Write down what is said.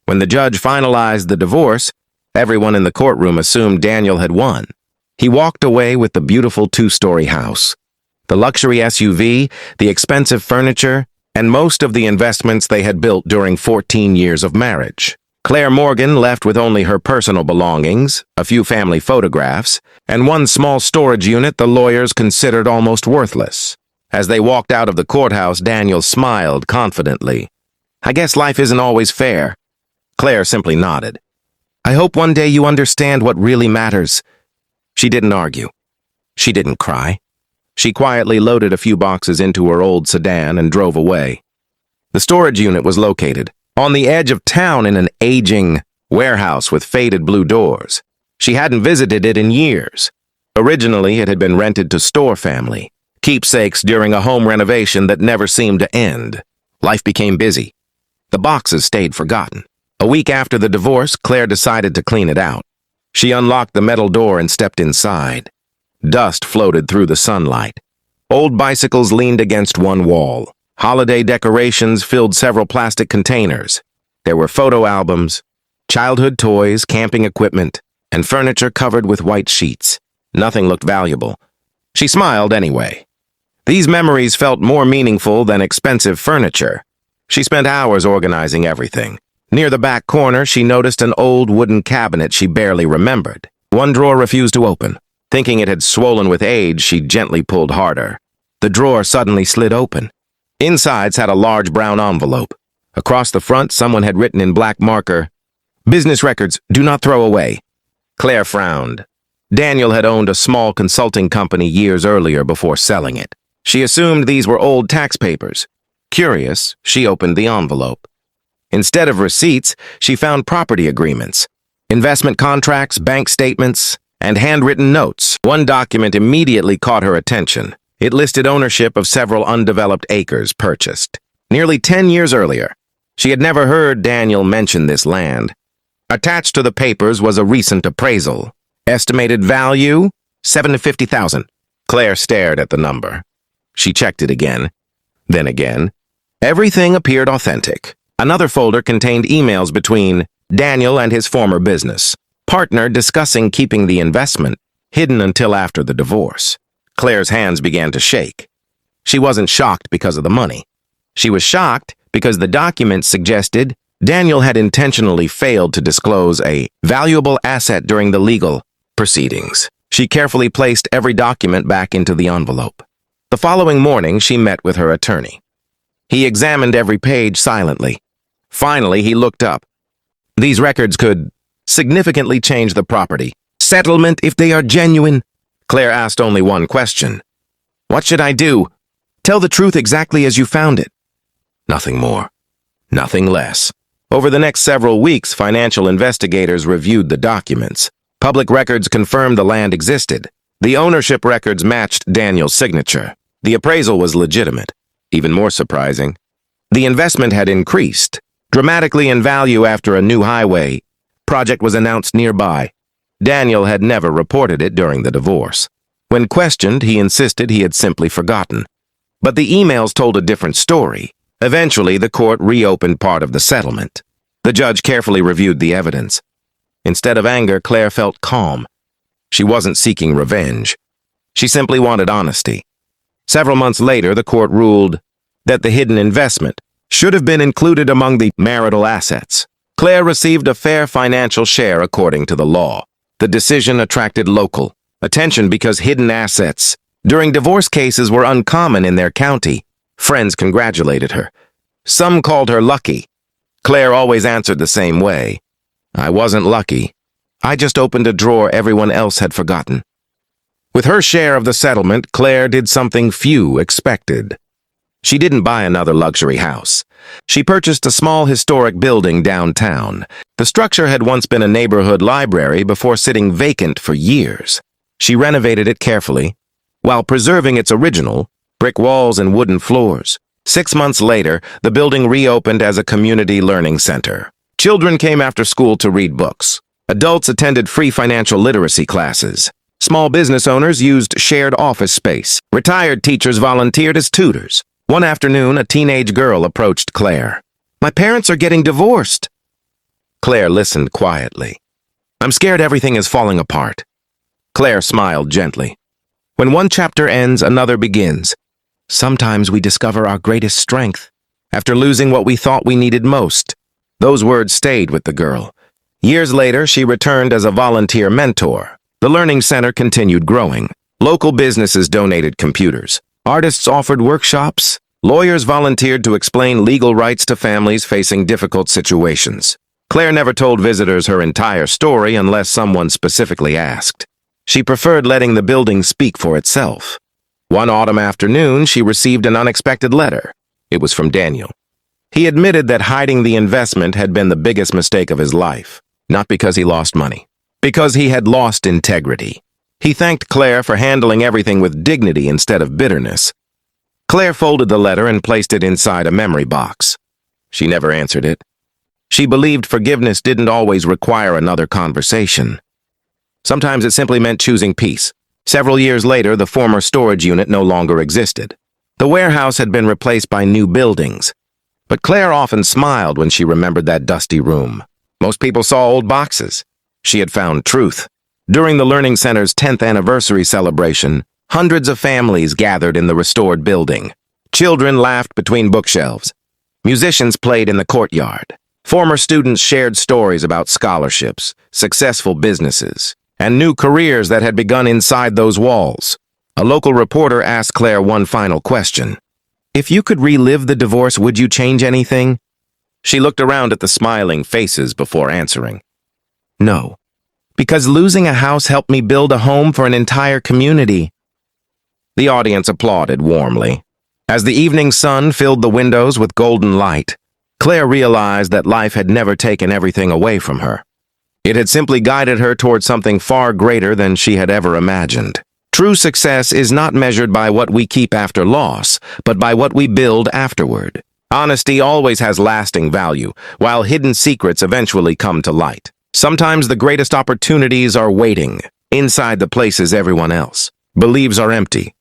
When the judge finalized the divorce, everyone in the courtroom assumed Daniel had won. He walked away with the beautiful two-story house, the luxury SUV, the expensive furniture, and most of the investments they had built during 14 years of marriage. Claire Morgan left with only her personal belongings, a few family photographs, and one small storage unit the lawyers considered almost worthless. As they walked out of the courthouse, Daniel smiled confidently. "I guess life isn't always fair." Claire simply nodded. "I hope one day you understand what really matters." She didn't argue. She didn't cry. She quietly loaded a few boxes into her old sedan and drove away. The storage unit was located on the edge of town in an aging warehouse with faded blue doors. She hadn't visited it in years. Originally, it had been rented to store family, keepsakes during a home renovation that never seemed to end. Life became busy. The boxes stayed forgotten. A week after the divorce, Claire decided to clean it out. She unlocked the metal door and stepped inside. Dust floated through the sunlight. Old bicycles leaned against one wall. Holiday decorations filled several plastic containers. There were photo albums, childhood toys, camping equipment, and furniture covered with white sheets. Nothing looked valuable. She smiled anyway. These memories felt more meaningful than expensive furniture. She spent hours organizing everything. Near the back corner, she noticed an old wooden cabinet she barely remembered. One drawer refused to open. Thinking it had swollen with age, she gently pulled harder. The drawer suddenly slid open. Inside sat a large brown envelope. Across the front, someone had written in black marker, "Business records, do not throw away." Claire frowned. Daniel had owned a small consulting company years earlier before selling it. She assumed these were old tax papers. Curious, she opened the envelope. Instead of receipts, she found property agreements, investment contracts, bank statements, and handwritten notes. One document immediately caught her attention. It listed ownership of several undeveloped acres purchased. Nearly 10 years earlier, she had never heard Daniel mention this land. Attached to the papers was a recent appraisal. Estimated value, $7 to $50,000. Claire stared at the number. She checked it again, then again. Everything appeared authentic. Another folder contained emails between Daniel and his former business partner discussing keeping the investment hidden until after the divorce. Claire's hands began to shake. She wasn't shocked because of the money. She was shocked because the documents suggested Daniel had intentionally failed to disclose a valuable asset during the legal proceedings. She carefully placed every document back into the envelope. The following morning, she met with her attorney. He examined every page silently. Finally, he looked up. "These records could significantly change the property. Settlement if they are genuine." Claire asked only one question. "What should I do?" "Tell the truth exactly as you found it." Nothing more. Nothing less. Over the next several weeks, financial investigators reviewed the documents. Public records confirmed the land existed. The ownership records matched Daniel's signature. The appraisal was legitimate. Even more surprising, the investment had increased dramatically in value after a new highway project was announced nearby. Daniel had never reported it during the divorce. When questioned, he insisted he had simply forgotten. But the emails told a different story. Eventually, the court reopened part of the settlement. The judge carefully reviewed the evidence. Instead of anger, Claire felt calm. She wasn't seeking revenge. She simply wanted honesty. Several months later, the court ruled that the hidden investment should have been included among the marital assets. Claire received a fair financial share according to the law. The decision attracted local attention because hidden assets during divorce cases were uncommon in their county. Friends congratulated her. Some called her lucky. Claire always answered the same way. "I wasn't lucky. I just opened a drawer everyone else had forgotten." With her share of the settlement, Claire did something few expected. She didn't buy another luxury house. She purchased a small historic building downtown. The structure had once been a neighborhood library before sitting vacant for years. She renovated it carefully, while preserving its original, brick walls and wooden floors. 6 months later, the building reopened as a community learning center. Children came after school to read books. Adults attended free financial literacy classes. Small business owners used shared office space. Retired teachers volunteered as tutors. One afternoon, a teenage girl approached Claire. "My parents are getting divorced." Claire listened quietly. I'm scared everything is falling apart. Claire smiled gently. When one chapter ends, another begins. Sometimes we discover our greatest strength after losing what we thought we needed most. Those words stayed with the girl. Years later, she returned as a volunteer mentor. The Learning Center continued growing. Local businesses donated computers. Artists offered workshops. Lawyers volunteered to explain legal rights to families facing difficult situations. Claire never told visitors her entire story unless someone specifically asked. She preferred letting the building speak for itself. One autumn afternoon, she received an unexpected letter. It was from Daniel. He admitted that hiding the investment had been the biggest mistake of his life, not because he lost money, because he had lost integrity. He thanked Claire for handling everything with dignity instead of bitterness. Claire folded the letter and placed it inside a memory box. She never answered it. She believed forgiveness didn't always require another conversation. Sometimes it simply meant choosing peace. Several years later, the former storage unit no longer existed. The warehouse had been replaced by new buildings. But Claire often smiled when she remembered that dusty room. Most people saw old boxes. She had found truth. During the Learning Center's 10th anniversary celebration, hundreds of families gathered in the restored building. Children laughed between bookshelves. Musicians played in the courtyard. Former students shared stories about scholarships, successful businesses, and new careers that had begun inside those walls. A local reporter asked Claire one final question. If you could relive the divorce, would you change anything? She looked around at the smiling faces before answering. No, because losing a house helped me build a home for an entire community. The audience applauded warmly. As the evening sun filled the windows with golden light, Claire realized that life had never taken everything away from her. It had simply guided her toward something far greater than she had ever imagined. True success is not measured by what we keep after loss, but by what we build afterward. Honesty always has lasting value, while hidden secrets eventually come to light. Sometimes the greatest opportunities are waiting, inside the places everyone else believes are empty.